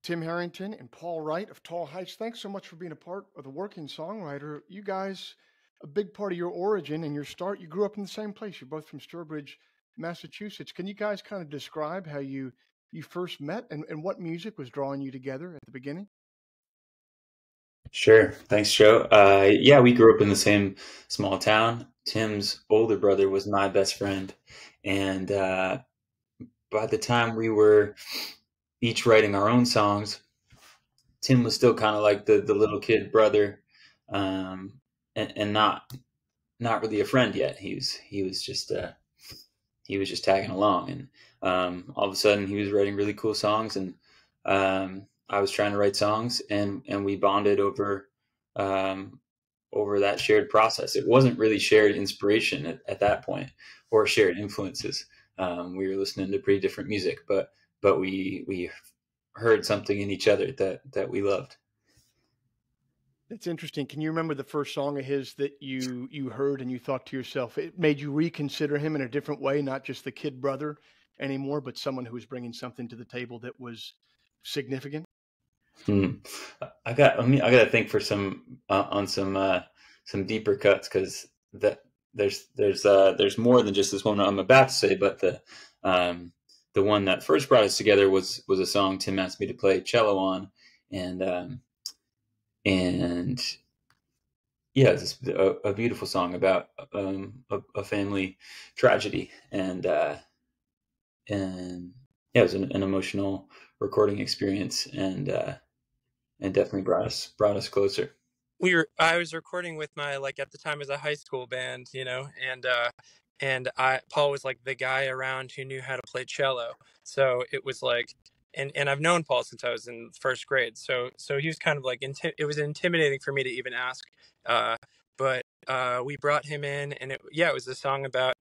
Tim Harrington and Paul Wright of Tall Heights. Thanks so much for being a part of the Working Songwriter. You guys, a big part of your origin and your start, you grew up in the same place. You're both from Sturbridge, Massachusetts. Can you guys kind of describe how you first met and what music was drawing you together at the beginning? Sure. Thanks, Joe. Yeah, we grew up in the same small town. Tim's older brother was my best friend. And by the time we were each writing our own songs, Tim was still kind of like the little kid brother, um, and not really a friend yet. He was just tagging along, and all of a sudden he was writing really cool songs, and I was trying to write songs, and we bonded um, over that shared process. It wasn't really shared inspiration at that point, or shared influences. We were listening to pretty different music, but we heard something in each other that we loved. That's interesting. Can you remember the first song of his that you heard and you thought to yourself, it made you reconsider him in a different way, not just the kid brother anymore, but someone who was bringing something to the table that was significant? Hmm. I got to think for some on some deeper cuts, because that there's more than just this one I'm about to say, but the one that first brought us together was a song Tim asked me to play cello on, and and yeah, it's a beautiful song about a family tragedy, and yeah, it was an emotional recording experience, and definitely brought us closer. I was recording with my, like, at the time as a high school band, and I Paul was like the guy around who knew how to play cello. So it was like, and I've known Paul since I was in first grade. So he was kind of like it was intimidating for me to even ask. Uh but we brought him in, and it was a song about,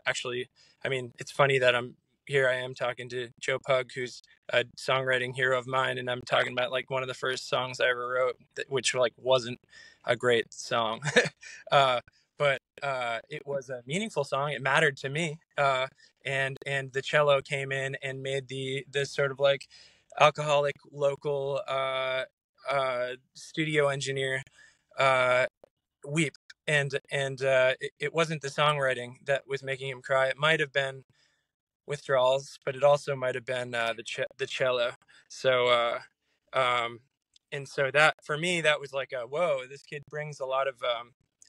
actually, I mean, it's funny that I am talking to Joe Pug, who's a songwriting hero of mine, and I'm talking about like one of the first songs I ever wrote, which like wasn't a great song, uh, but it was a meaningful song. It mattered to me, and the cello came in and made the sort of like alcoholic local studio engineer uh, weep. And it wasn't the songwriting that was making him cry. It might have been withdrawals, but it also might have been the cello. So um, and so that for me, that was like a whoa. This kid brings a lot of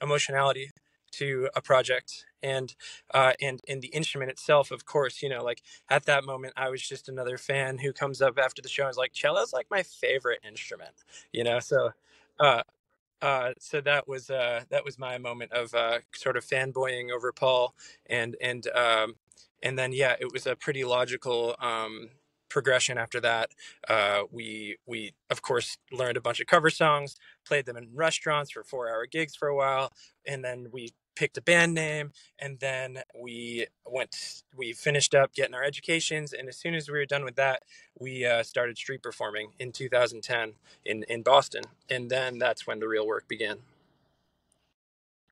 emotionality to a project, and the instrument itself, of course, like at that moment, I was just another fan who comes up after the show and is like, cello's like my favorite instrument, so. Uh, so that was my moment of sort of fanboying over Paul, and then yeah, it was a pretty logical progression after that. We of course learned a bunch of cover songs, played them in restaurants for 4-hour gigs for a while, and then we picked a band name, and then we finished up getting our educations, and as soon as we were done with that, we started street performing in 2010 in Boston, and then that's when the real work began.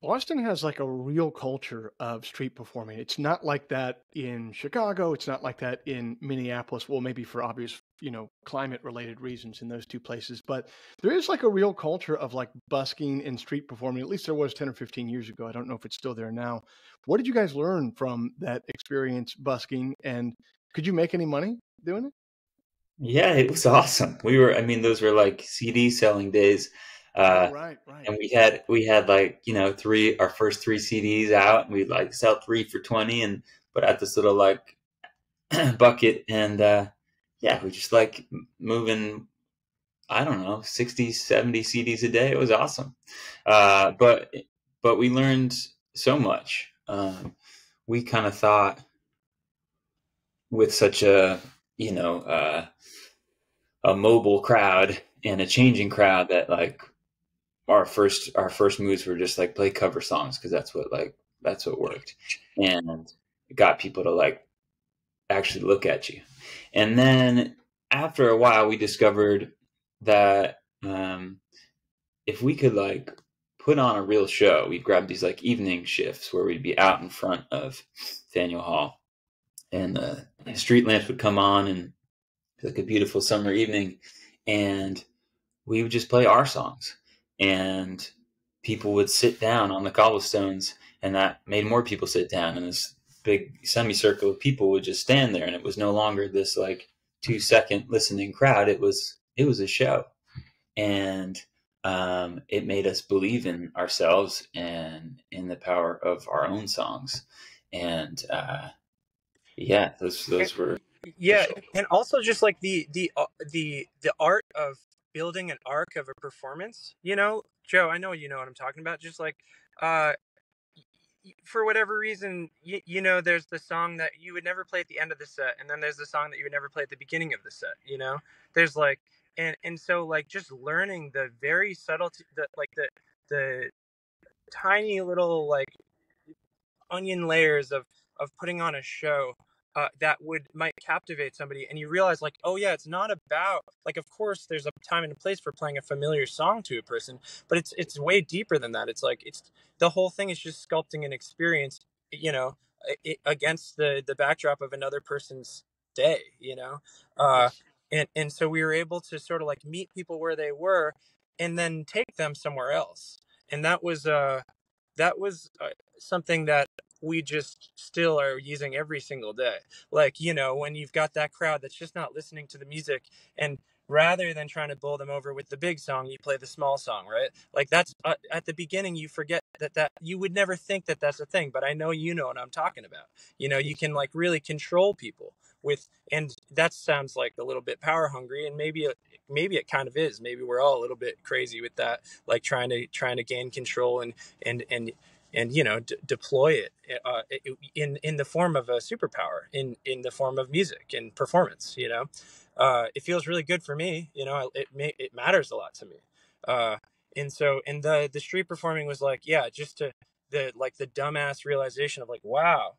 Boston has like a real culture of street performing. It's not like that in Chicago. It's not like that in Minneapolis. Well, maybe for obvious, climate related reasons in those two places. But there is like a real culture of like busking and street performing. At least there was 10 or 15 years ago. I don't know if it's still there now. What did you guys learn from that experience busking? And could you make any money doing it? Yeah, it was awesome. I mean, those were like CD selling days. Oh, Uh, right, right. and we had like, our first three CDs out, and we'd like sell three for 20, and put out this little like bucket, and yeah, we just like moving, I don't know, 60, 70 CDs a day. It was awesome. But we learned so much. We kind of thought, with such a mobile crowd and a changing crowd, that like our first moves were just like play cover songs, because that's what worked, and it got people to like actually look at you. And then after a while, we discovered that if we could like put on a real show, we'd grab these like evening shifts where we'd be out in front of Faneuil Hall, and the street lamps would come on, and like a beautiful summer evening, and we would just play our songs, and people would sit down on the cobblestones, and that made more people sit down, and this big semicircle of people would just stand there, and it was no longer this like 2-second listening crowd. It was a show, and it made us believe in ourselves and in the power of our own songs, and yeah, those were Yeah, and also just like the art of building an arc of a performance. You know, Joe, I know you know what I'm talking about. Just like, uh, for whatever reason, you know, there's the song that you would never play at the end of the set, and then there's the song that you would never play at the beginning of the set. You know, there's like, and so like just learning the very subtlety, the tiny little like onion layers of putting on a show that would might captivate somebody, and you realize like, oh yeah, it's not about like, of course there's a time and a place for playing a familiar song to a person, but it's way deeper than that. It's like it's the whole thing is just sculpting an experience, you know, against the backdrop of another person's day, you know. uh Yes. and so we were able to sort of like meet people where they were and then take them somewhere else, and that was something that we just still are using every single day. Like, you know, when you've got that crowd that's just not listening to the music, and rather than trying to bowl them over with the big song, you play the small song, right? Like that's at the beginning, you forget that you would never think that that's a thing, but I know you know what I'm talking about. You know, you Yes. can like really control people with, and that sounds like a little bit power hungry, and maybe it kind of is. Maybe we're all a little bit crazy with that, like trying to gain control and and and you know deploy it in the form of a superpower, in the form of music and performance. You know, it feels really good for me. You know, it matters a lot to me. uh and so, and the street performing was like, yeah, just to the dumbass realization of like, wow,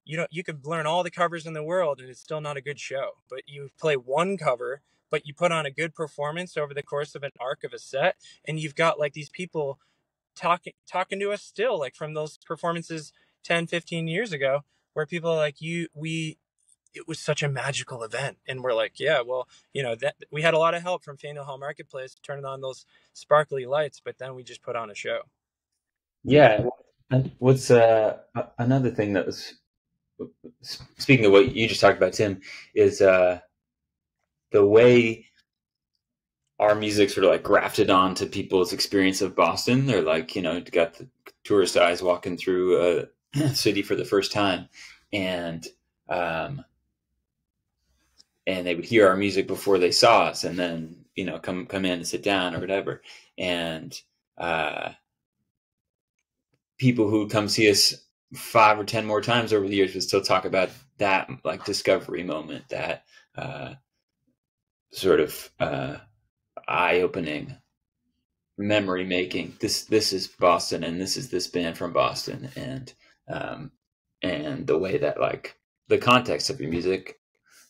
you know, you could learn all the covers in the world and it's still not a good show, but you play one cover, but you put on a good performance over the course of an arc of a set, and you've got like these people talking to us still, like from those performances 10, 15 years ago, where people are like, it was such a magical event, and we're like, yeah, well, you know, that we had a lot of help from Faneuil Hall Marketplace turning on those sparkly lights, but then we just put on a show. yeah. And what's another thing that was, speaking of what you just talked about, Tim, is the way our music sort of like grafted onto people's experience of Boston. They're like, you know, got the tourist eyes walking through a city for the first time, and um, and they would hear our music before they saw us, and then, you know, come in and sit down or whatever. And uh, people who come see us 5 or 10 more times over the years would still talk about that like discovery moment, that sort of eye-opening, memory making. This is Boston, and this is this band from Boston, um, and the way that like the context of your music,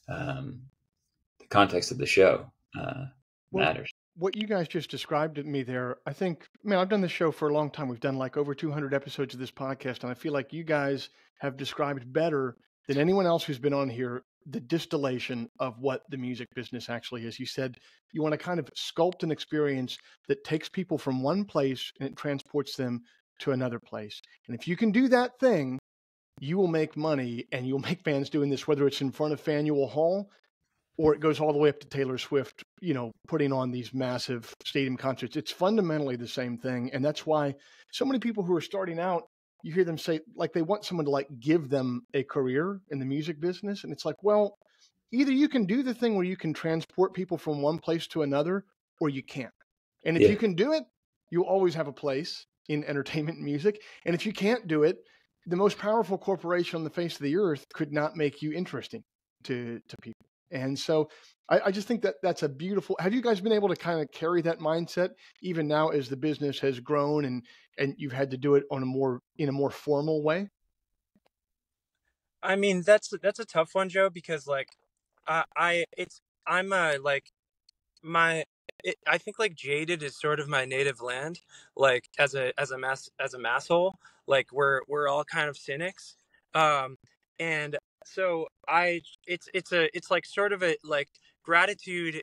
the context of the show Well, matters. what you guys just described to me there, I think, man, I've done this show for a long time. We've done like over 200 episodes of this podcast, and I feel like you guys have described better than anyone else who's been on here the distillation of what the music business actually is. You said you want to kind of sculpt an experience that takes people from one place and it transports them to another place. And if you can do that thing, you will make money, and you'll make fans doing this, whether it's in front of Faneuil Hall or it goes all the way up to Taylor Swift, you know, putting on these massive stadium concerts. It's fundamentally the same thing. And that's why so many people who are starting out, you hear them say, like, they want someone to like give them a career in the music business. And it's like, well, either you can do the thing where you can transport people from one place to another, or you can't. And if Yeah, you can do it, you'll always have a place in entertainment and music. And if you can't do it, the most powerful corporation on the face of the earth could not make you interesting to people. And so I just think that that's a beautiful. Have you guys been able to kind of carry that mindset even now as the business has grown and you've had to do it on in a more formal way? I mean, that's a tough one, Joe, because like I'm like my I think like jaded is sort of my native land, like as a mass hole. Like we're all kind of cynics, um and So it's like sort of a like gratitude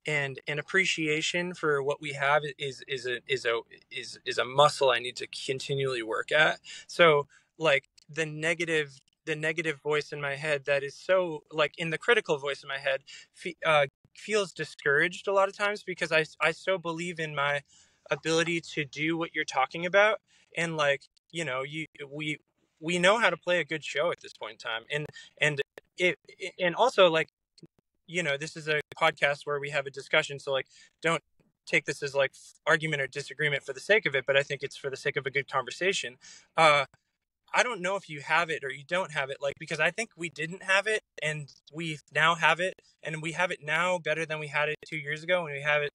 and an appreciation for what we have is a muscle I need to continually work at. So like the negative voice in my head that is so like in the critical voice in my head feels discouraged a lot of times because I so believe in my ability to do what you're talking about. And like, you know, we know how to play a good show at this point in time. And and also like, you know, this is a podcast where we have a discussion. So like, don't take this as like argument or disagreement for the sake of it, but I think it's for the sake of a good conversation. I don't know if you have it or you don't have it, like, because I think we didn't have it and we now have it, and we have it now better than we had it 2 years ago. And we have it,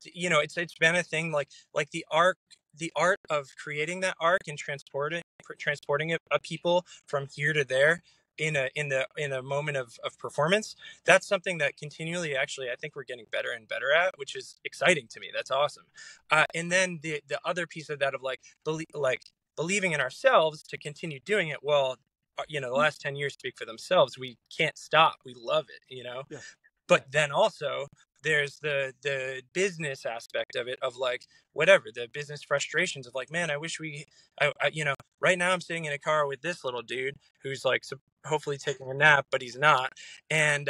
you know, it's been a thing like the art of creating that arc and transporting it people from here to there in a moment of performance. That's something that continually, actually, I think we're getting better and better at, which is exciting to me. That's awesome. And then the other piece of that of like believing in ourselves to continue doing it. Well, you know, the last 10 years speak for themselves. We can't stop. We love it, you know. Yeah. But then also there's the business aspect of it, of like whatever the business frustrations of like, man, I wish I you know, right now I'm sitting in a car with this little dude who's like hopefully taking a nap, but he's not. And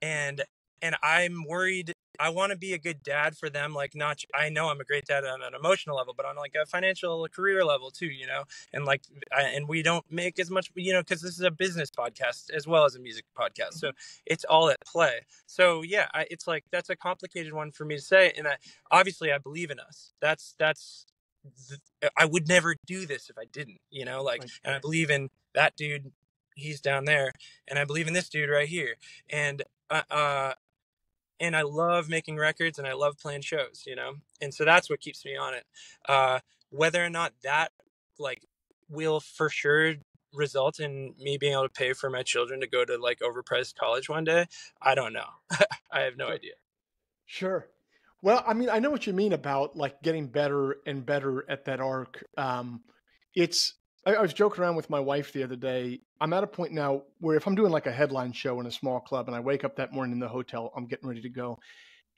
and and I'm worried. I want to be a good dad for them. Like, not, I know I'm a great dad on an emotional level, but on like a financial career level too, you know. And like, and we don't make as much, you know, because this is a business podcast as well as a music podcast, so it's all at play. So yeah, it's like, that's a complicated one for me to say, and obviously I believe in us. I would never do this if I didn't, you know, like, Right. and I believe in that dude, he's down there, and I believe in this dude right here, and and I love making records and I love playing shows, you know, and so that's what keeps me on it. Whether or not that like will for sure result in me being able to pay for my children to go to like overpriced college one day, I don't know. I have no Sure. idea. Sure. Well, I mean, I know what you mean about like getting better and better at that arc. I was joking around with my wife the other day. I'm at a point now where if I'm doing like a headline show in a small club and I wake up that morning in the hotel, I'm getting ready to go.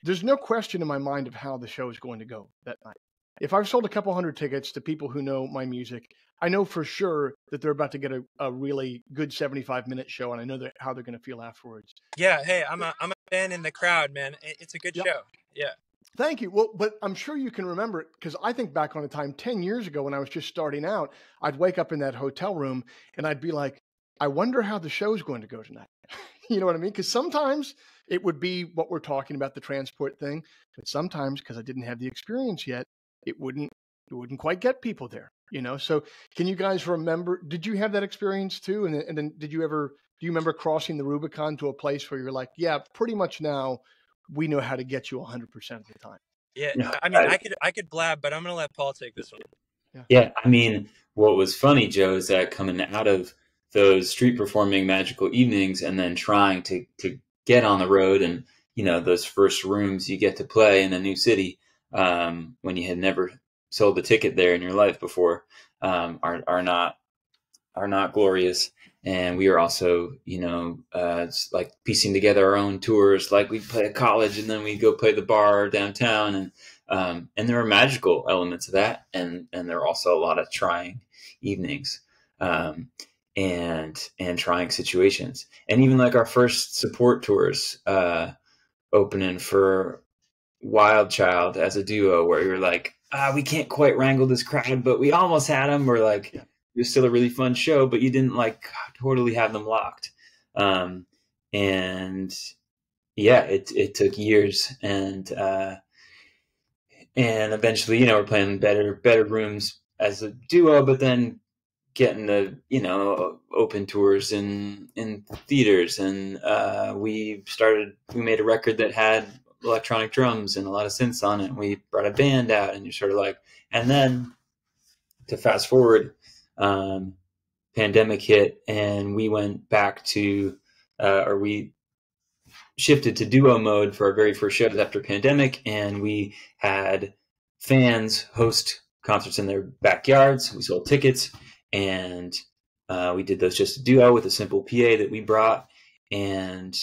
There's no question in my mind of how the show is going to go that night. If I've sold a couple hundred tickets to people who know my music, I know for sure that they're about to get a really good 75-minute show, and I know how they're going to feel afterwards. Yeah. Hey, I'm a fan in the crowd, man. It's a good Yep. show. Yeah. Thank you. Well, but I'm sure you can remember it because I think back on a time 10 years ago when I was just starting out, I'd wake up in that hotel room and I'd be like, I wonder how the show's going to go tonight. You know what I mean? Because sometimes it would be what we're talking about, the transport thing, but sometimes because I didn't have the experience yet, it wouldn't quite get people there, you know? So can you guys remember, did you have that experience too? And then do you remember crossing the Rubicon to a place where you're like, yeah, pretty much now we know how to get you 100% of the time? Yeah. No, I mean, I could blab, but I'm going to let Paul take this one. yeah, I mean, what was funny, Joe, is that coming out of those street performing magical evenings and then trying to get on the road, and you know, those first rooms you get to play in a new city, when you had never sold a ticket there in your life before, are not glorious. And we are also, you know, it's like piecing together our own tours. Like we play at college and then we go play the bar downtown, and there are magical elements of that, and there are also a lot of trying evenings, and trying situations, and even like our first support tours, opening for Wild Child as a duo, where you're like, we can't quite wrangle this crowd, but we almost had them. We're like, it was still a really fun show, but you didn't like totally have them locked. And yeah, it took years, and eventually, you know, we're playing better rooms as a duo, but then getting the, you know, open tours in theaters, and we made a record that had electronic drums and a lot of synths on it, and we brought a band out, and you're sort of like, and then to fast forward, pandemic hit, and we went back to or we shifted to duo mode for our very first shows after pandemic, and we had fans host concerts in their backyards. We sold tickets, and We did those just a duo with a simple PA that we brought, and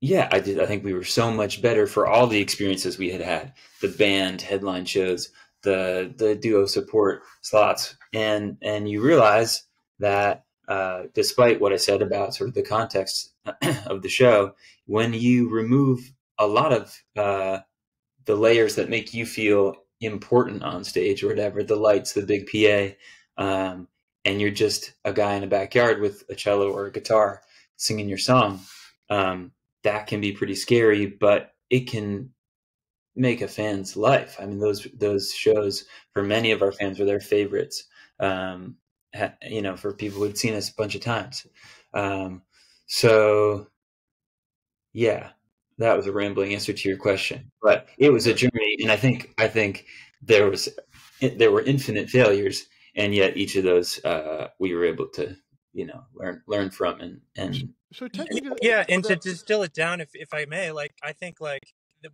yeah, I think we were so much better for all the experiences we had, the band headline shows, the duo support slots, and you realize that despite what I said about sort of the context of the show, when you remove a lot of the layers that make you feel important on stage or whatever, the lights, the big PA, and you're just a guy in a backyard with a cello or a guitar singing your song, that can be pretty scary, but it can make a fan's life. I mean, those shows for many of our fans were their favorites. For people who'd seen us a bunch of times. So yeah, that was a rambling answer to your question, but it was a journey, and I think there were infinite failures, and yet each of those we were able to learn from and So take me to and to distill it down, if I may, like I think like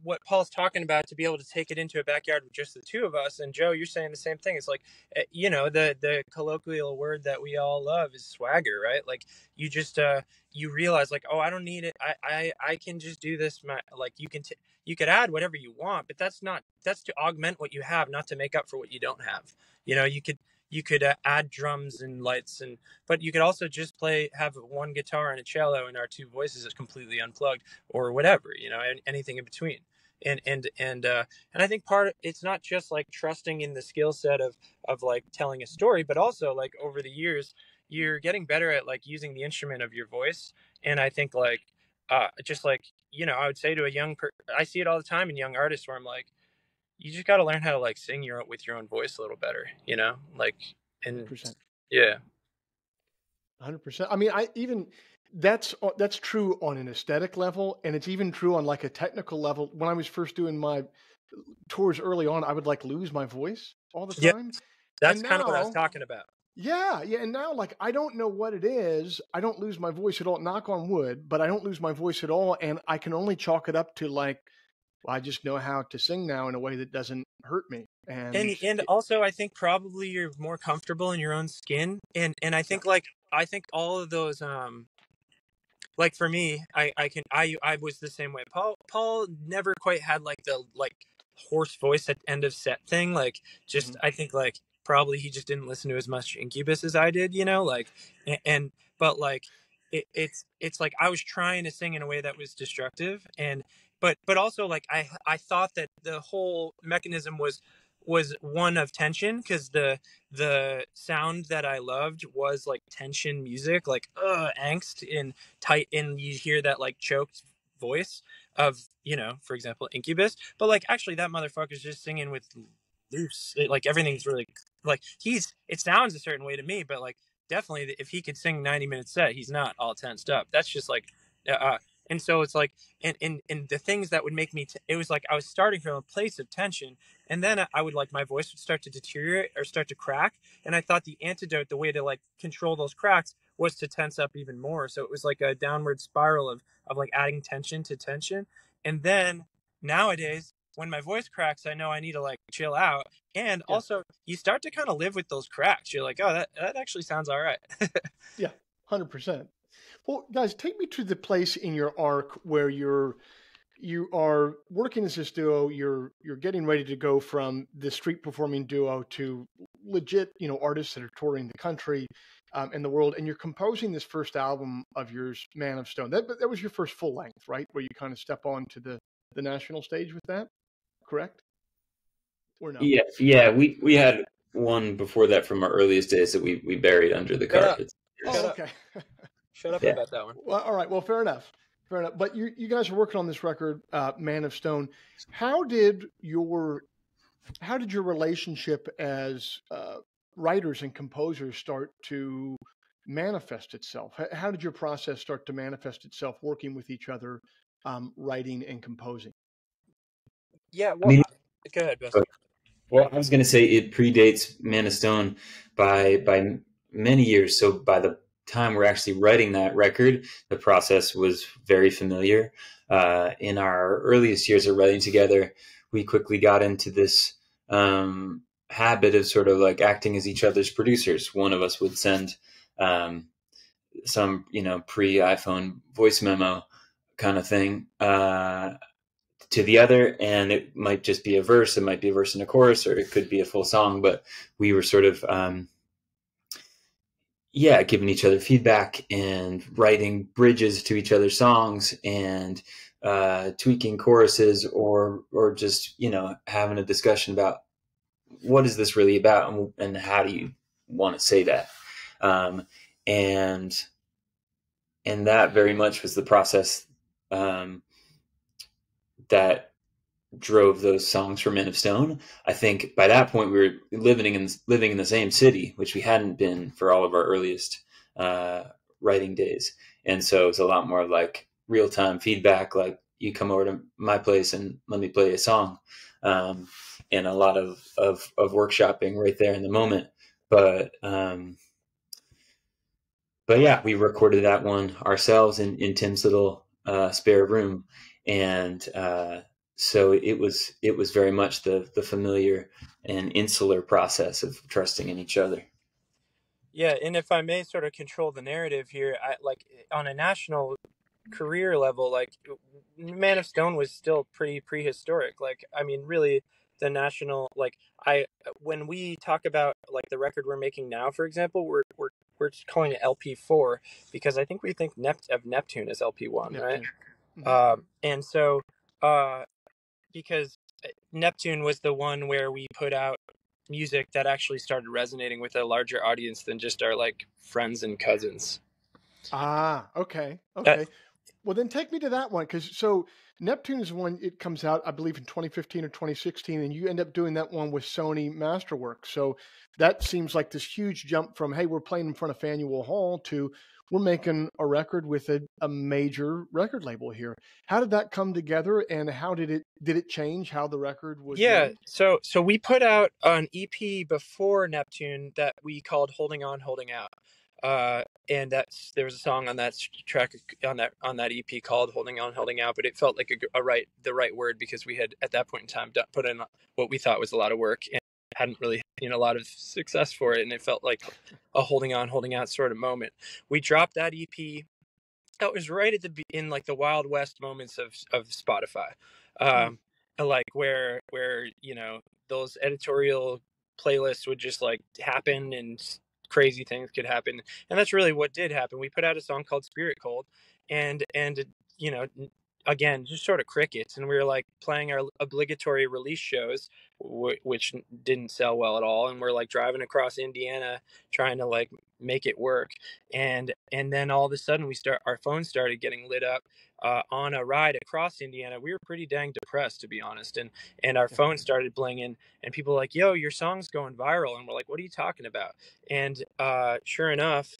what Paul's talking about, to be able to take it into a backyard with just the two of us, and Joe, you're saying the same thing. It's like the colloquial word that we all love is swagger, right? Like you just you realize like, oh, I don't need it. I can just do this. Like you could add whatever you want, but that's to augment what you have, not to make up for what you don't have. You could add drums and lights, but you could also just have one guitar and a cello and our two voices is completely unplugged or whatever, anything in between. And I think it's not just like trusting in the skill set of like telling a story, but also like over the years, you're getting better at like using the instrument of your voice. And I think like, just like, I would say to I see it all the time in young artists where I'm like, you just got to learn how to like sing with your own voice a little better, like, and 100%. yeah, 100%. I mean, that's true on an aesthetic level, and it's even true on like a technical level. When I was first doing my tours early on, I would like lose my voice all the time. That's kind of what I was talking about. Yeah. And now like I don't know what it is. I don't lose my voice at all. Knock on wood, but I don't lose my voice at all, and I can only chalk it up to like, I just know how to sing now in a way that doesn't hurt me. And also I think probably you're more comfortable in your own skin. And I think I think all of those, like for me, I was the same way. Paul never quite had like the hoarse voice at end of set thing. Like just, I think like probably he just didn't listen to as much Incubus as I did, like, but like it's like I was trying to sing in a way that was destructive, but also like I thought that the whole mechanism was one of tension, because the sound that I loved was like tension music, like angst and tight, and you hear that like choked voice of, for example, Incubus, but like actually that motherfucker's just singing with loose, like everything's really like it sounds a certain way to me, but like definitely if he could sing 90-minute set, he's not all tensed up. That's just like and so it's like, and the things that would make me it was like I was starting from a place of tension, and then I would like my voice would start to deteriorate or start to crack, and I thought the antidote, the way to like control those cracks, was to tense up even more. So it was like a downward spiral of like adding tension to tension. And then nowadays when my voice cracks, I know I need to like chill out. And also you start to kind of live with those cracks. You're like, oh, that actually sounds all right. Yeah, 100%. Well, guys, take me to the place in your arc where you are working as this duo. You're getting ready to go from the street performing duo to legit, artists that are touring the country and the world. And you're composing this first album of yours, Man of Stone. That was your first full length, right? Where you kind of step onto the national stage with that, correct? Or no? Yeah. We had one before that from our earliest days that we buried under the carpet. Oh, okay. Shut up about that one. Well, all right. Well, fair enough. But you guys are working on this record, Man of Stone. How did your relationship as writers and composers start to manifest itself? How did your process start to manifest itself working with each other, writing and composing? Yeah. Well, go ahead, Bess. Well, I was going to say it predates Man of Stone by many years. So by the time we're actually writing that record, the process was very familiar. In our earliest years of writing together, we quickly got into this habit of sort of like acting as each other's producers. One of us would send some, pre-iPhone voice memo kind of thing to the other, and it might just be a verse. It might be a verse and a chorus, or it could be a full song. But we were sort of giving each other feedback and writing bridges to each other's songs and tweaking choruses, or just having a discussion about what is this really about, and how do you want to say that, and that very much was the process that drove those songs for Men of Stone. I think by that point we were living in the same city, which we hadn't been for all of our earliest writing days, and so it was a lot more like real time feedback. Like, you come over to my place and let me play a song, and a lot of workshopping right there in the moment. But yeah, we recorded that one ourselves in Tim's little spare room, and so it was very much the familiar and insular process of trusting in each other. Yeah, and if I may sort of control the narrative here, I like on a national career level, like Man of Stone was still pretty prehistoric. Like, I mean, really, the national, like, when we talk about like the record we're making now, for example, we're just calling it LP4 because I think we think of Neptune as LP1, right? Mm-hmm. And so because Neptune was the one where we put out music that actually started resonating with a larger audience than just our like friends and cousins. Okay. Well, then take me to that one, because so Neptune is one. It comes out, I believe, in 2015 or 2016, and you end up doing that one with Sony Masterworks. So that seems like this huge jump from, hey, we're playing in front of Faneuil Hall, to we're making a record with a major record label here. How did that come together, and how did it change how the record was made? So we put out an EP before Neptune that we called Holding On, Holding Out. And there was a song on that track on that EP called Holding On, Holding Out, but it felt like the right word because we had at that point in time put in what we thought was a lot of work and hadn't really seen a lot of success for it, and it felt like a holding on, holding out sort of moment. We dropped that EP. That was right at in like the Wild West moments of Spotify, like where those editorial playlists would just like happen and crazy things could happen, and that's really what did happen. We put out a song called Spirit Cold, and you know again just sort of crickets, and we were like playing our obligatory release shows, which didn't sell well at all, and we're like driving across Indiana trying to like make it work, and then all of a sudden our phones started getting lit up on a ride across Indiana. We were pretty dang depressed, to be honest, and our phone started blinging, and people were like, yo, your song's going viral, and we're like, what are you talking about? And sure enough,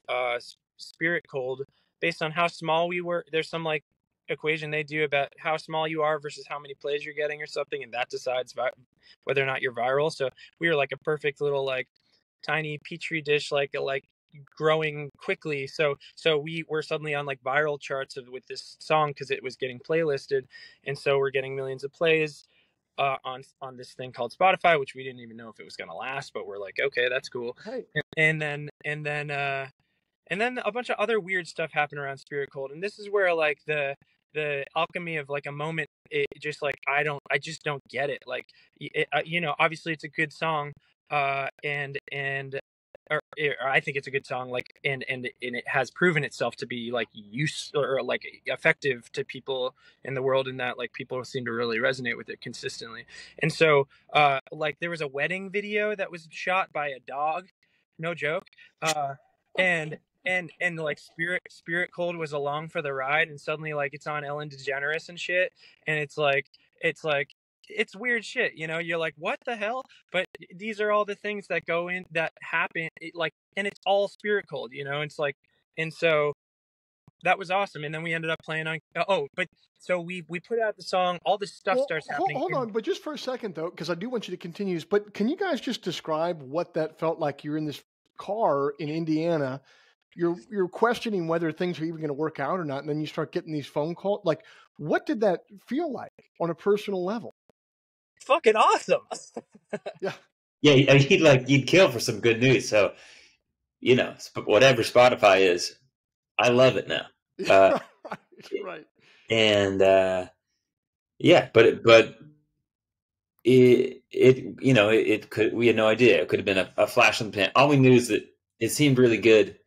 Spirit Cold, based on how small we were, there's some like equation they do about how small you are versus how many plays you're getting or something, and that decides whether or not you're viral. So we were like a perfect little like tiny petri dish, like growing quickly. So we were suddenly on like viral charts with this song because it was getting playlisted, and so we're getting millions of plays on this thing called Spotify, which we didn't even know if it was going to last, but we're like, okay, that's cool. Hey. And then a bunch of other weird stuff happened around Spirit Cold, and this is where like the alchemy of like a moment, it just like I just don't get it. Like obviously it's a good song, and or I think it's a good song, like and it has proven itself to be like or like effective to people in the world, in that like people seem to really resonate with it consistently. And so like there was a wedding video that was shot by a dog, no joke, and like Spirit Cold was along for the ride, and suddenly like it's on Ellen DeGeneres and shit, and it's it's weird shit, you're like, what the hell? But these are all the things that go in that happen, and it's all Spirit Cold, it's like, and so that was awesome. And then we ended up playing on but so we put out the song, all this stuff starts happening. Hold on, but just for a second though, because I do want you to continue, but can you guys just describe what that felt like? You're in this car in Indiana, you're questioning whether things are even going to work out or not, and then you start getting these phone calls. Like, what did that feel like on a personal level? Fucking awesome. Yeah. Yeah, you'd kill for some good news. So whatever Spotify is, I love it now. Uh, Right. and yeah, but it could, we had no idea. It could have been a flash in the pan. All we knew is that it seemed really good.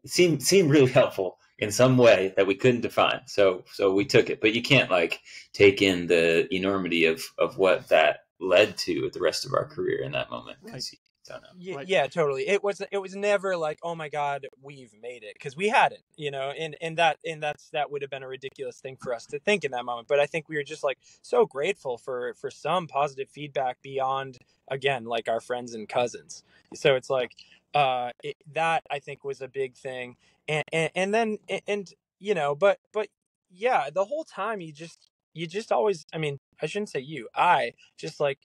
It seemed really helpful in some way that we couldn't define. So we took it. But you can't like take in the enormity of what that led to the rest of our career in that moment, because you don't know. Right. Yeah, totally. It was never like, oh my God, we've made it, because we hadn't, that would have been a ridiculous thing for us to think in that moment. But I think we were just like so grateful for some positive feedback beyond, again, like our friends and cousins. So it's like that I think was a big thing, and then but yeah, the whole time you just always, I mean, I shouldn't say you, I just like,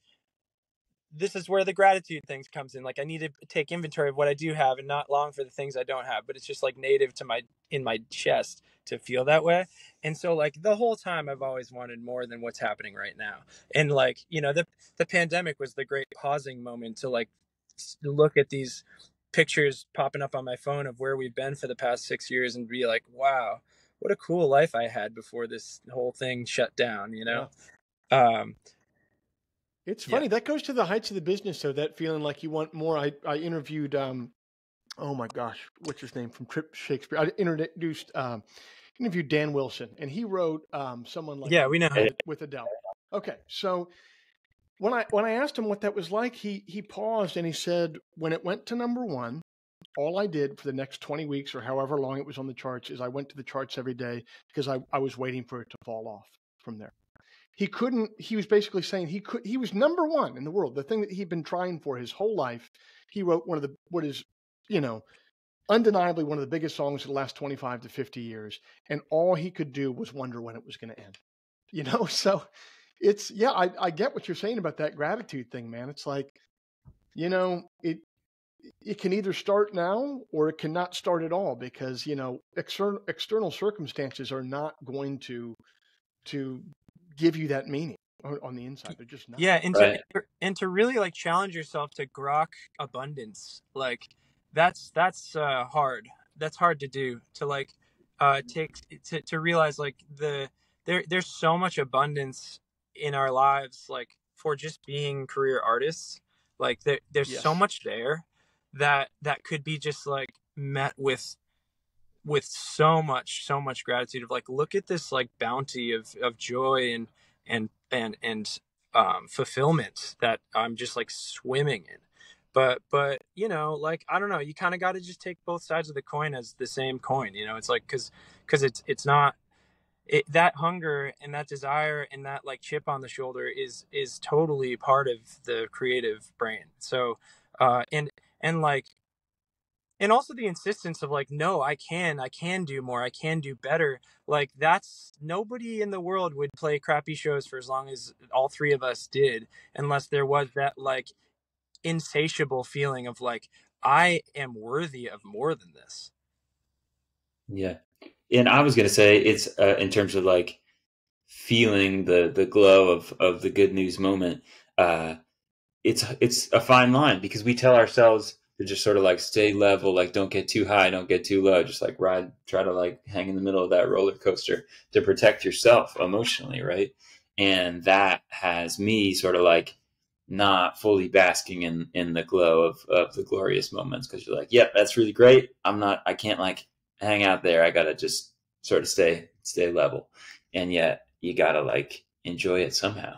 this is where the gratitude things comes in. Like, I need to take inventory of what I do have and not long for the things I don't have, but it's just like native to in my chest to feel that way. And so like the whole time I've always wanted more than what's happening right now. And like, the pandemic was the great pausing moment to like look at these pictures popping up on my phone of where we've been for the past 6 years and be like, wow, what a cool life I had before this whole thing shut down, Yeah. Um, It's yeah. funny. That goes to the heights of the business, though, that feeling like you want more. I interviewed, oh my gosh, what's his name from Trip Shakespeare? I interviewed Dan Wilson, and he wrote Someone Like Yeah, You we know. with Adele. Okay, so when I asked him what that was like, he paused and he said, when it went to number one, all I did for the next 20 weeks or however long it was on the charts is I went to the charts every day because I was waiting for it to fall off from there. He was basically saying he was number one in the world, the thing that he'd been trying for his whole life. He wrote what is, you know, undeniably one of the biggest songs of the last 25 to 50 years. And all he could do was wonder when it was going to end, So yeah, I get what you're saying about that gratitude thing, man. It's like, it can either start now or it cannot start at all because, external circumstances are not going to give you that meaning on the inside. They're just not. Yeah, Right. and to really like challenge yourself to grok abundance, like that's hard. That's hard to do. To like take to realize like there's so much abundance in our lives, like for just being career artists. Like there's so Yes. much there that could be just like met with so much gratitude of like, look at this like bounty of joy and fulfillment that I'm just like swimming in. But like, I don't know, you kind of got to just take both sides of the coin as the same coin. It's like, because it's not that hunger and that desire and that like chip on the shoulder is totally part of the creative brain. So and like, and also the insistence of like, no, I can do more, I can do better. Like, that's, nobody in the world would play crappy shows for as long as all three of us did, unless there was that like insatiable feeling of like, I am worthy of more than this. Yeah. And I was going to say it's in terms of like feeling the glow of the good news moment. It's a fine line because we tell ourselves to just sort of like stay level, like don't get too high, don't get too low, just like try to like hang in the middle of that roller coaster to protect yourself emotionally, right? And that has me sort of like not fully basking in the glow of the glorious moments, because you're like, yep, that's really great. I can't like hang out there. I gotta just sort of stay level, and yet you gotta like enjoy it somehow.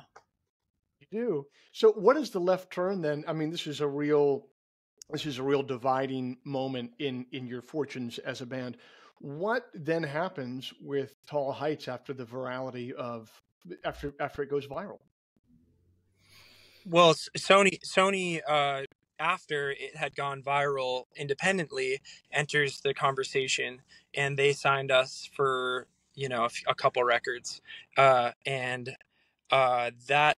You do. So what is the left turn then? I mean, this is a real dividing moment in your fortunes as a band. What then happens with Tall Heights after the virality of after it goes viral? Well, Sony after it had gone viral independently, enters the conversation, and they signed us for a couple records, and that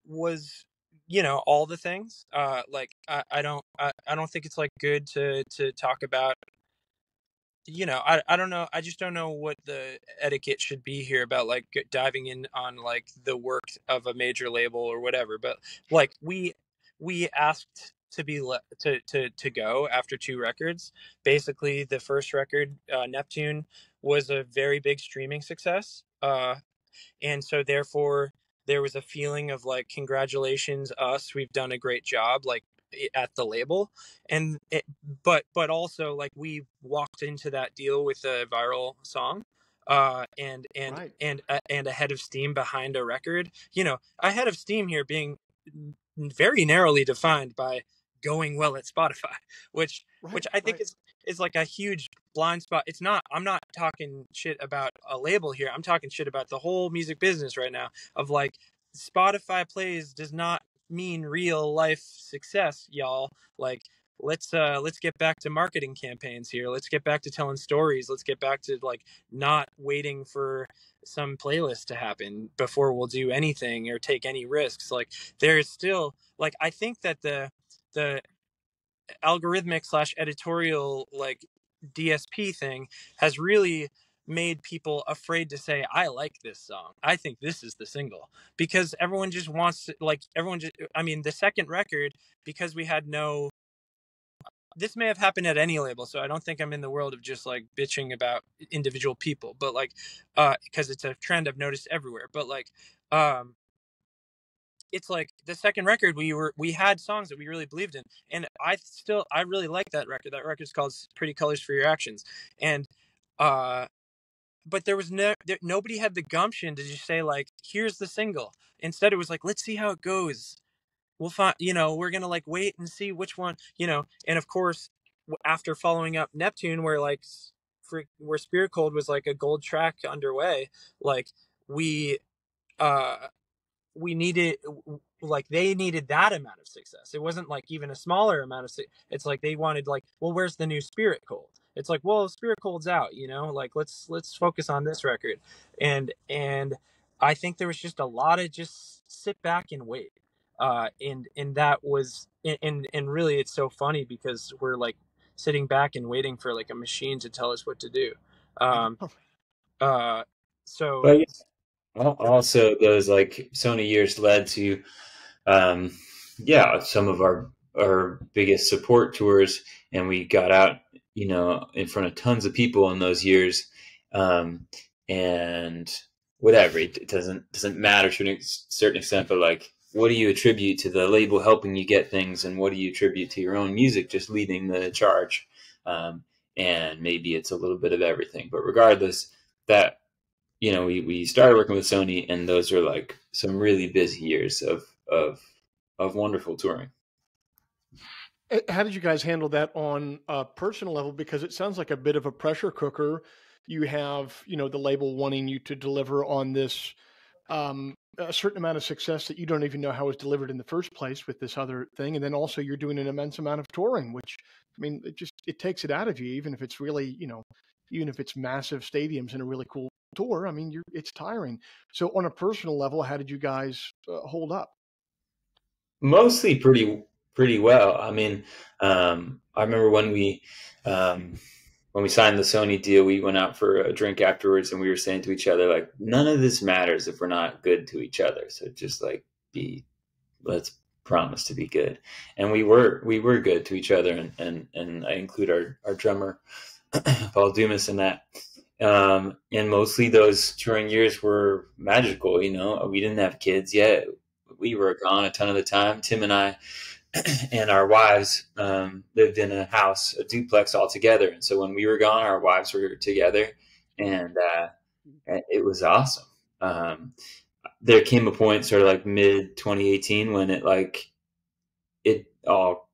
was all the things. Like, I don't think it's like good to talk about. I don't know. I just don't know what the etiquette should be here about like diving in on like the work of a major label or whatever. But like, we asked to be to go after 2 records. Basically, the first record, Neptune, was a very big streaming success. And so therefore there was a feeling of like, congratulations us, we've done a great job, like, at the label. And but also, like, we walked into that deal with a viral song, Right. and a head of steam behind a record, a head of steam here being very narrowly defined by going well at Spotify, which Right. I think Right. is like a huge blind spot. It's not, I'm not talking shit about a label here. I'm talking shit about the whole music business right now, of like, Spotify plays does not mean real life success, y'all. Like, let's get back to marketing campaigns here. Let's get back to telling stories. Let's get back to, like, not waiting for some playlist to happen before we'll do anything or take any risks. Like, there's still, like, I think that the algorithmic / editorial, like, DSP thing has really made people afraid to say, I like this song, I think this is the single, because everyone just wants to, like, everyone just, I mean, the second record, because we had no, this may have happened at any label, so I don't think I'm in the world of just like bitching about individual people, but like, because it's a trend I've noticed everywhere. But like, um it's like the second record, we had songs that we really believed in, and I really like that record. That record's called Pretty Colors for Your Actions. And uh but there was nobody had the gumption to just say, like, here's the single. Instead it was like, let's see how it goes. We'll find, we're gonna, like, wait and see which one, and of course, after following up Neptune, where, like, where Spirit Cold was like a gold track underway, like, we uh we needed, like, they needed that amount of success. It wasn't like even a smaller amount of it's like they wanted, like, well, where's the new Spirit Cold? It's like, well, Spirit Cold's out, like, let's focus on this record. And I think there was just a lot of just sit back and wait. And that was, and really, it's so funny because we're like sitting back and waiting for like a machine to tell us what to do. I um know. uh so But also those like Sony years led to um, yeah, some of our biggest support tours, and we got out, in front of tons of people in those years, um, and whatever, it doesn't matter to a certain extent, but like, what do you attribute to the label helping you get things, and what do you attribute to your own music just leading the charge? Um, and maybe it's a little bit of everything, but regardless, that we started working with Sony, and those are like some really busy years of wonderful touring. How did you guys handle that on a personal level? Because it sounds like a bit of a pressure cooker. You have, the label wanting you to deliver on this a certain amount of success that you don't even know how was delivered in the first place with this other thing, and then also you're doing an immense amount of touring, which, I mean, it takes it out of you, even if it's really, even if it's massive stadiums and a really cool tour. I mean, it's tiring. So on a personal level, how did you guys hold up? Mostly pretty well. I mean, I remember when we signed the Sony deal, we went out for a drink afterwards, and we were saying to each other, like, none of this matters if we're not good to each other. So just like, let's promise to be good. And we were good to each other, and I include our drummer Paul Dumas in that. And mostly those touring years were magical. We didn't have kids yet. We were gone a ton of the time. Tim and I and our wives lived in a house, a duplex all together. And so when we were gone, our wives were together, and it was awesome. There came a point sort of like mid 2018 when it all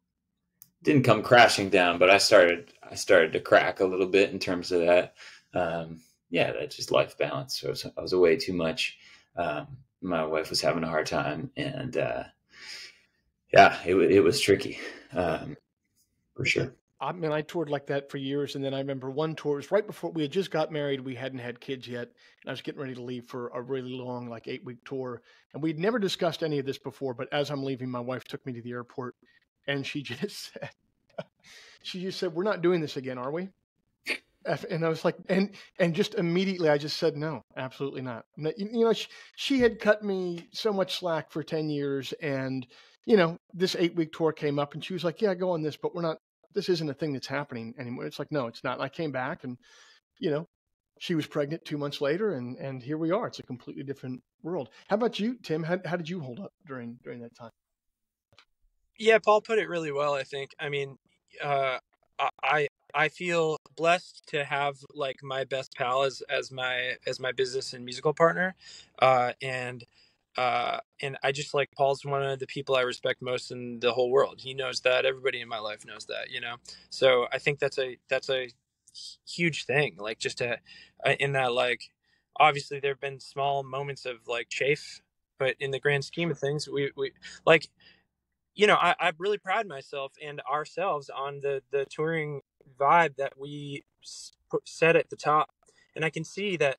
didn't come crashing down, but I started to crack a little bit in terms of that. That just life balance. So I was away too much. My wife was having a hard time, and it was tricky, for sure. I mean, I toured like that for years, and then I remember one tour, it was right before we had just got married. We hadn't had kids yet, and I was getting ready to leave for a really long, like 8-week tour. And we'd never discussed any of this before, but as I'm leaving, my wife took me to the airport, and she just said, "We're not doing this again, are we?" And I was like, and just immediately I just said, no, absolutely not. She had cut me so much slack for 10 years, and this 8-week tour came up and she was like, yeah, go on this, but this isn't a thing that's happening anymore. It's like, no, it's not. And I came back and, she was pregnant 2 months later and here we are. It's a completely different world. How about you, Tim? How did you hold up during that time? Yeah, Paul put it really well, I think. I mean, uh, I feel blessed to have like my best pal as my business and musical partner, and I just like Paul's one of the people I respect most in the whole world. He knows that. Everybody in my life knows that. So I think that's a huge thing. Like just to in that like obviously there have been small moments of like chafe, but in the grand scheme of things, we like I really pride myself and ourselves on the touring vibe that we set at the top, and I can see that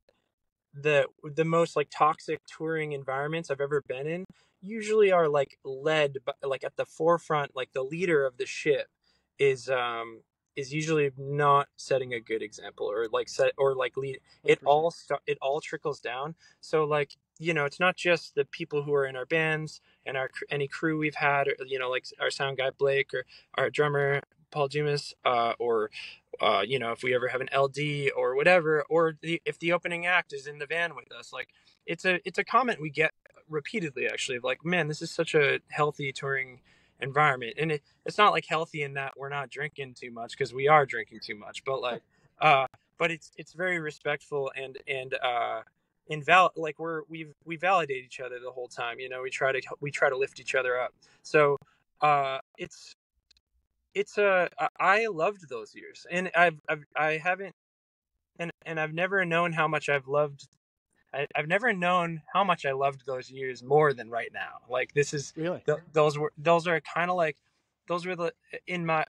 the most like toxic touring environments I've ever been in usually are like led by, like at the forefront, like the leader of the ship is is usually not setting a good example or like set or like lead it 100%. it all trickles down. So like it's not just the people who are in our bands and any crew we've had, or, like our sound guy Blake or our drummer Paul Dumas, or if we ever have an LD or whatever, or if the opening act is in the van with us, like it's a comment we get repeatedly actually, of like, man, this is such a healthy touring environment, and it's not like healthy in that we're not drinking too much, because we are drinking too much, but like, uh, but it's very respectful and like we validate each other the whole time. We try to lift each other up. So I loved those years, and I haven't, and I've never known how much I've never known how much I loved those years more than right now. Like this is Really? those are kind of like those were the in my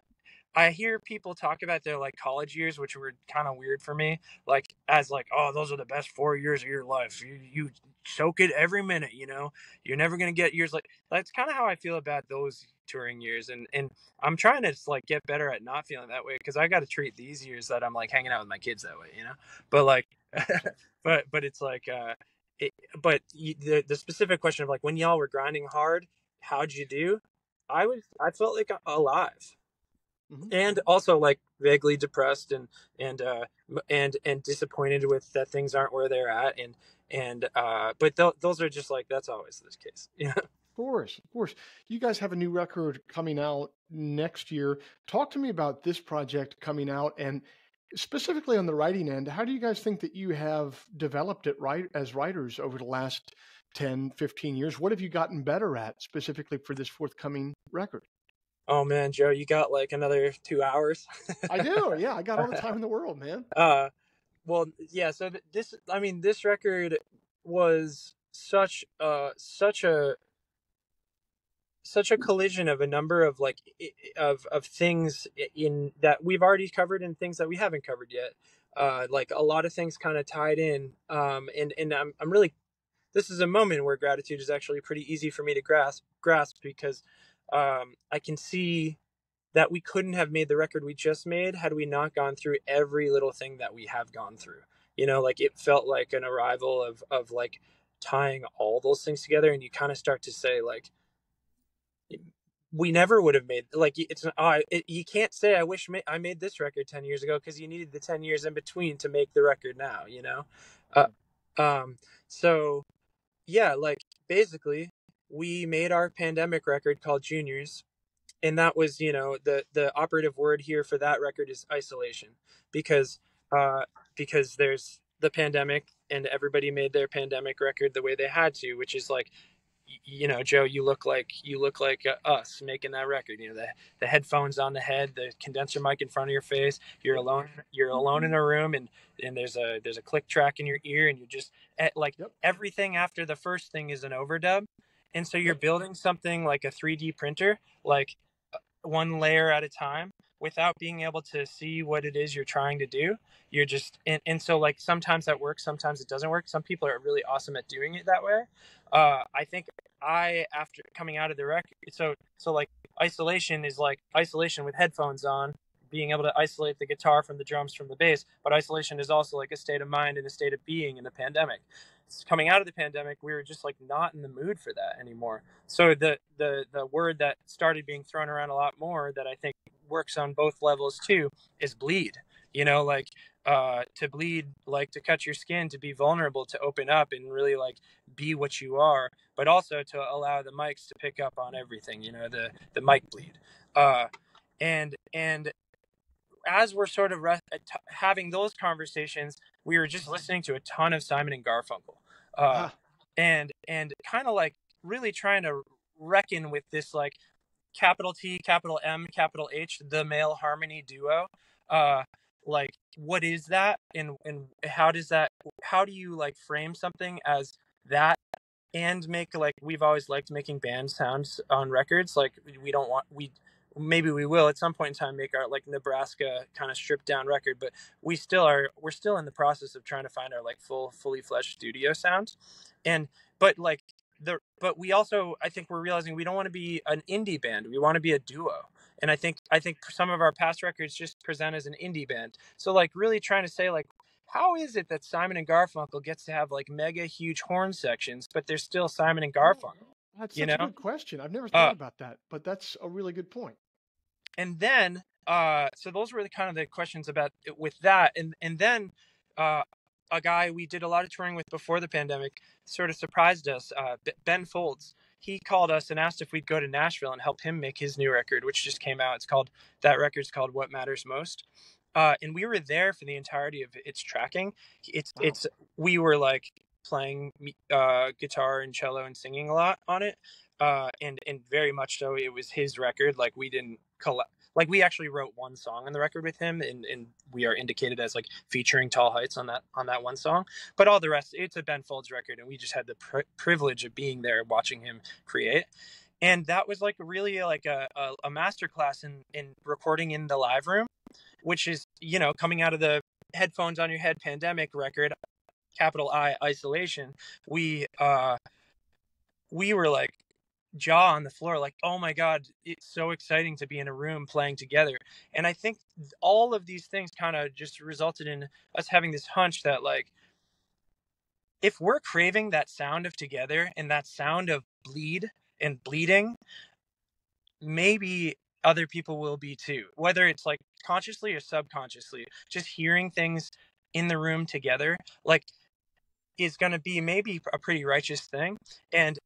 I hear people talk about their like college years, which were kind of weird for me. Like as like, oh, those are the best 4 years of your life. You soak it every minute. You're never gonna get years like that's kind of how I feel about those touring years, and I'm trying to just like get better at not feeling that way, because I got to treat these years that I'm like hanging out with my kids that way. But like, 100%. but it's like, but the specific question of like when y'all were grinding hard, how'd you do? I felt like alive, Hmm. and also like vaguely depressed and and disappointed with that things aren't where they're at, and but those are just like, that's always this case. Of course, of course. You guys have a new record coming out next year. Talk to me about this project coming out, and specifically on the writing end. How do you guys think that you have developed it as writers over the last 10, 15 years? What have you gotten better at specifically for this forthcoming record? Oh man, Joe, you got like another 2 hours? I do. Yeah, I got all the time in the world, man. uh well, yeah, so I mean, this record was such a collision of a number of like of things in that we've already covered and things that we haven't covered yet. Like a lot of things kind of tied in, and I'm really, this is a moment where gratitude is actually pretty easy for me to grasp, because I can see that we couldn't have made the record we just made had we not gone through every little thing that we have gone through. Like it felt like an arrival of like tying all those things together, and you kind of start to say like, we never would have made, like, you can't say I wish I made this record 10 years ago, because you needed the 10 years in between to make the record now. uh, um so yeah, like basically we made our pandemic record called Juniors, and that was, the operative word here for that record is isolation, because uh there's the pandemic, and everybody made their pandemic record the way they had to, which is like, Joe, you look like us making that record. The headphones on the head, the condenser mic in front of your face. You're Yep. alone. You're alone in a room, and there's a click track in your ear, and you're just like, Yep. everything after the first thing is an overdub, and so you're Yep. building something like a 3D printer, like one layer at a time, without being able to see what it is you're trying to do. You're just, and so like sometimes that works, sometimes it doesn't work. Some people are really awesome at doing it that way. I think after coming out of the record, so like isolation is like isolation with headphones on, being able to isolate the guitar from the drums from the bass, but isolation is also like a state of mind and a state of being in the pandemic. coming out of the pandemic, we were just like not in the mood for that anymore. So the word that started being thrown around a lot more that I think works on both levels too is bleed. You know, like to bleed, like to cut your skin, to be vulnerable, to open up and really like be what you are, but also to allow the mics to pick up on everything. You know, the mic bleed. And as we're sort of having those conversations, we were just listening to a ton of Simon and Garfunkel, uh, Ah, and kind of like really trying to reckon with this like capital T, capital M, capital H, the male harmony duo. Uh, like, what is that, and how does that? How do you like frame something as that? And make like we've always liked making band sounds on records. Like we don't want we maybe we will at some point in time make our like Nebraska kind of stripped down record, but we're still in the process of trying to find our like fully fledged studio sound. And but like but we also, I think we're realizing we don't want to be an indie band, we want to be a duo. And I think some of our past records just present as an indie band, so like really trying to say like, how is it that Simon and Garfunkel gets to have like mega huge horn sections, but they're still Simon and oh, Garfunkel, that's you such a know? good question. I've never thought Uh, about that, but that's a really good point. and then, so those were the kind of the questions about with that, and then, uh, a guy we did a lot of touring with before the pandemic sort of surprised us. Ben Folds. He called us and asked if we'd go to Nashville and help him make his new record, which just came out. That record's called What Matters Most. And we were there for the entirety of its tracking. Wow. We were like playing guitar and cello and singing a lot on it. And very much so, it was his record. Like we didn't collect, like we actually wrote one song on the record with him, and we are indicated as like featuring Tall Heights on that one song. But all the rest, it's a Ben Folds record, and we just had the privilege of being there watching him create. And that was like really like a master class in recording in the live room, which is, you know, coming out of the headphones on your head pandemic record, capital I isolation. We were like jaw on the floor, like, oh my god, it's so exciting to be in a room playing together. And I think all of these things kind of just resulted in us having this hunch that like, if we're craving that sound of together and that sound of bleed and bleeding, maybe other people will be too, whether it's like consciously or subconsciously. Just hearing things in the room together, like, is going to be maybe a pretty righteous thing. And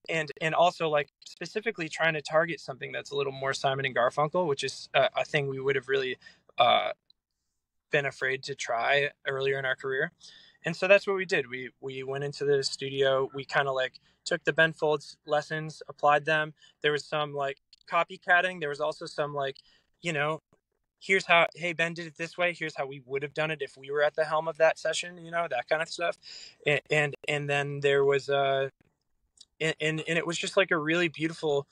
also like specifically trying to target something that's a little more Simon and Garfunkel, which is a thing we would have really uh, been afraid to try earlier in our career. And so that's what we did. We went into the studio. We kind of like took the Ben Folds lessons, applied them. There was some like copycatting. There was also some like, you know, here's how, hey, Ben did it this way, here's how we would have done it if we were at the helm of that session, you know, that kind of stuff. And then there was and it was just like a really beautiful,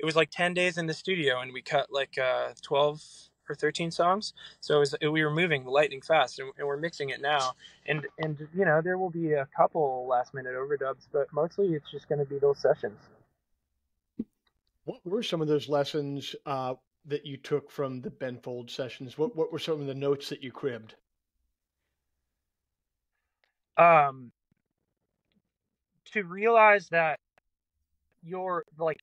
it was like 10 days in the studio, and we cut like 12 or 13 songs. So we were moving lightning fast, and we're mixing it now. And you know, there will be a couple last minute overdubs, but mostly it's just going to be those sessions. What were some of those lessons that you took from the Ben Fold sessions? What were some of the notes that you cribbed? um to realize that you're like,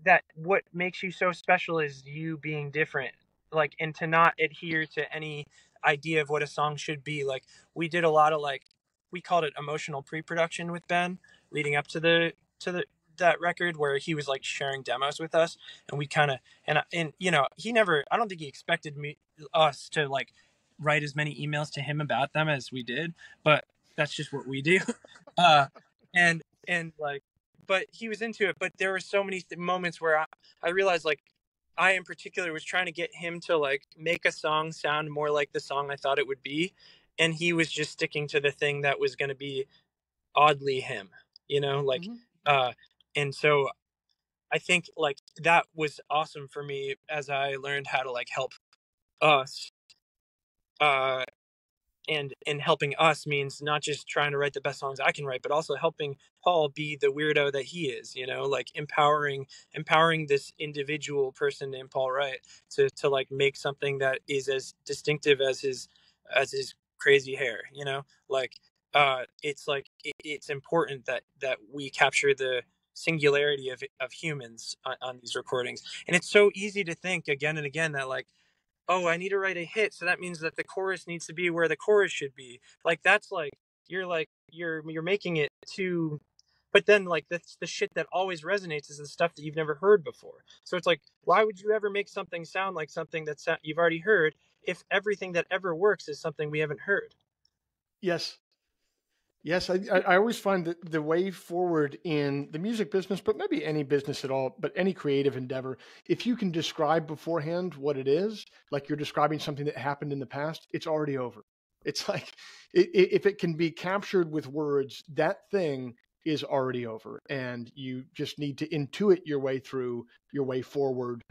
that what makes you so special is you being different, like, and to not adhere to any idea of what a song should be. Like, we did a lot of like, we called it emotional pre-production with Ben leading up to the that record, where he was like sharing demos with us, and we kind of, and you know, he never, I don't think he expected us to like write as many emails to him about them as we did, but that's just what we do. uh and like, but he was into it. But there were so many moments where I realized like, I in particular was trying to get him to like make a song sound more like the song I thought it would be, and he was just sticking to the thing that was going to be oddly him, you know, like, Hmm. uh and so I think like that was awesome for me as I learned how to like help us. uh and helping us means not just trying to write the best songs I can write, but also helping Paul be the weirdo that he is, you know, like empowering this individual person named Paul Wright to like make something that is as distinctive as his crazy hair, you know, like, it's like it's important that we capture the singularity of humans on these recordings. And it's so easy to think again and again that like, oh, I need to write a hit, so that means that the chorus needs to be where the chorus should be. That's you're making it too. But then like that's the shit that always resonates is the stuff that you've never heard before. So it's like, why would you ever make something sound like something that you've already heard if everything that ever works is something we haven't heard? Yes. Yes, I always find that the way forward in the music business, but maybe any business at all, but any creative endeavor, if you can describe beforehand what it is, like you're describing something that happened in the past, it's already over. It's like if it can be captured with words, that thing is already over, and you just need to intuit your way through your way forward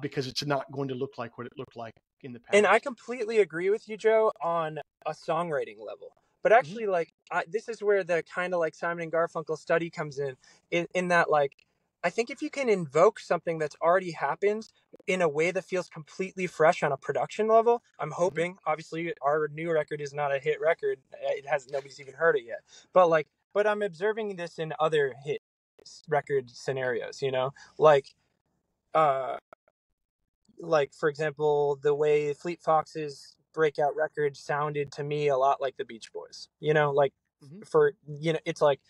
because it's not going to look like what it looked like in the And I past. completely agree with you, Joe, on a songwriting level. But Hmm. actually, like, this is where the kind of like Simon and Garfunkel study comes in that, like, I think if you can invoke something that's already happened in a way that feels completely fresh on a production level, I'm Hmm. hoping, obviously, our new record is not a hit record. It has, nobody's even heard it yet. But like, but I'm observing this in other hit record scenarios, uh, like for example the way Fleet Foxes breakout record sounded to me a lot like the Beach Boys, like Hmm. for it's like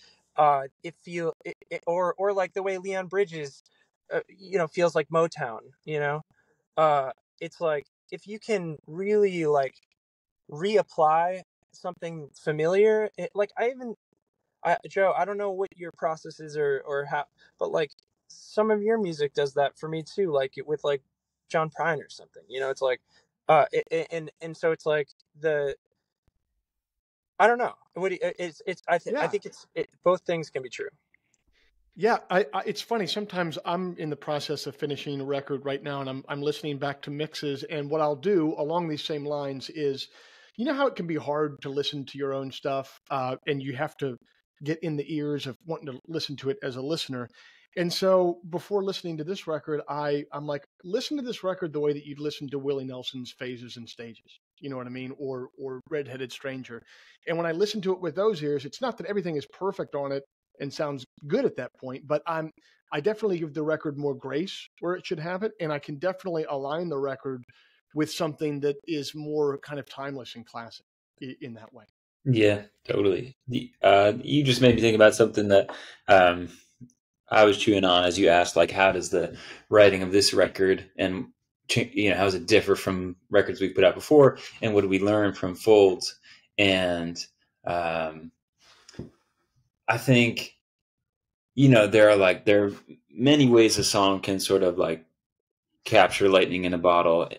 it feel it or like the way Leon Bridges feels like Motown, uh it's like if you can really like reapply something familiar, like Joe, I don't know what your process is or how, but like some of your music does that for me too. Like with like John Prine or something. It's like, and so it's like the I don't know. It's I Yeah. think both things can be true. Yeah, it's funny. Sometimes I'm in the process of finishing a record right now, and I'm listening back to mixes. And what I'll do along these same lines is, you know how it can be hard to listen to your own stuff, and you have to get in the ears of wanting to listen to it as a listener. And so before listening to this record, I'm like, listen to this record the way that you'd listen to Willie Nelson's Phases and Stages. You know what I mean? Or Redheaded Stranger. And when I listen to it with those ears, it's not that everything is perfect on it and sounds good at that point, but I definitely give the record more grace where it should have it, and I can definitely align the record with something that is more kind of timeless and classic in that way. Yeah, totally. You just made me think about something that um, I was chewing on as you asked, like, how does the writing of this record and how does it differ from records we've put out before, and what do we learn from Folds? And um, I think there are many ways a song can sort of like capture lightning in a bottle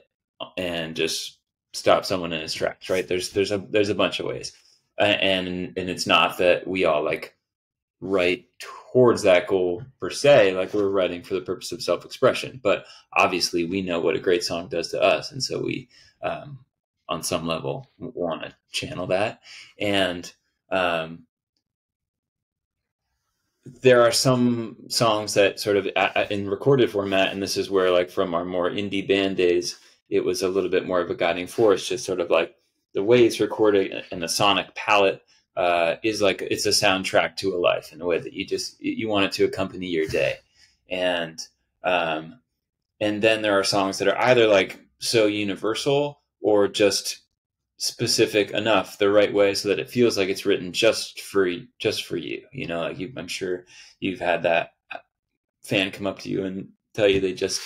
and just stop someone in his tracks, right? There's a bunch of ways, and it's not that we all like write towards that goal per se, like we're writing for the purpose of self-expression, but obviously we know what a great song does to us, and so we on some level want to channel that. And there are some songs that sort of in recorded format, and this is where like from our more indie band days, it was a little bit more of a guiding force, just sort of like the way it's recorded and the sonic palette is like it's a soundtrack to a life in a way that you want it to accompany your day. And um, and then there are songs that are either like so universal or just specific enough the right way so that it feels like it's written just for you, like I'm sure you've had that fan come up to you and tell you they just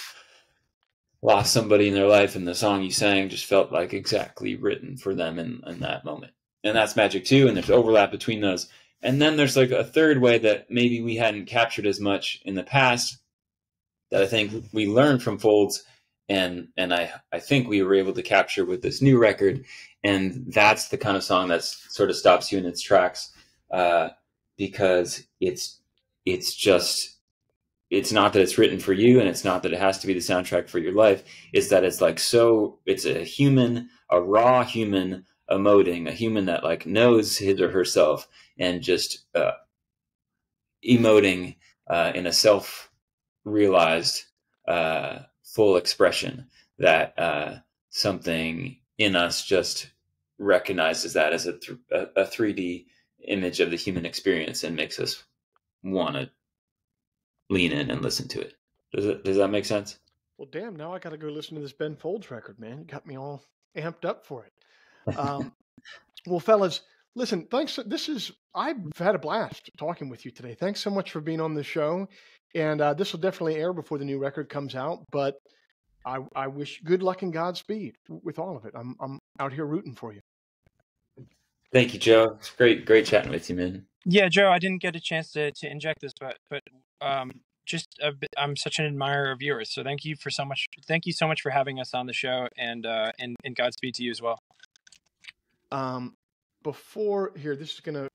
lost somebody in their life and the song you sang just felt like exactly written for them in that moment. And that's magic too, and there's overlap between those. And then there's like a third way that maybe we hadn't captured as much in the past that I think we learned from Folds, and I think we were able to capture with this new record, and that's the kind of song that sort of stops you in its tracks, because it's just it's not that it's written for you, and it's not that it has to be the soundtrack for your life. It's that it's like it's a raw human emoting, a human that like knows his or herself and just emoting in a self realized full expression that something in us just recognizes that as a 3D image of the human experience and makes us want to lean in and listen to it. Does that make sense? Well, damn, now I got to go listen to this Ben Folds record, man. You got me all amped up for it. Well, fellas, listen, thanks. I've had a blast talking with you today. Thanks so much for being on the show. And this will definitely air before the new record comes out. But I wish good luck and Godspeed with all of it. I'm out here rooting for you. Thank you, Joe. It's great chatting with you, man. Yeah, Joe, I didn't get a chance to inject this, but just I'm such an admirer of yours. So thank you so much for having us on the show, and Godspeed to you as well. Before here, this is gonna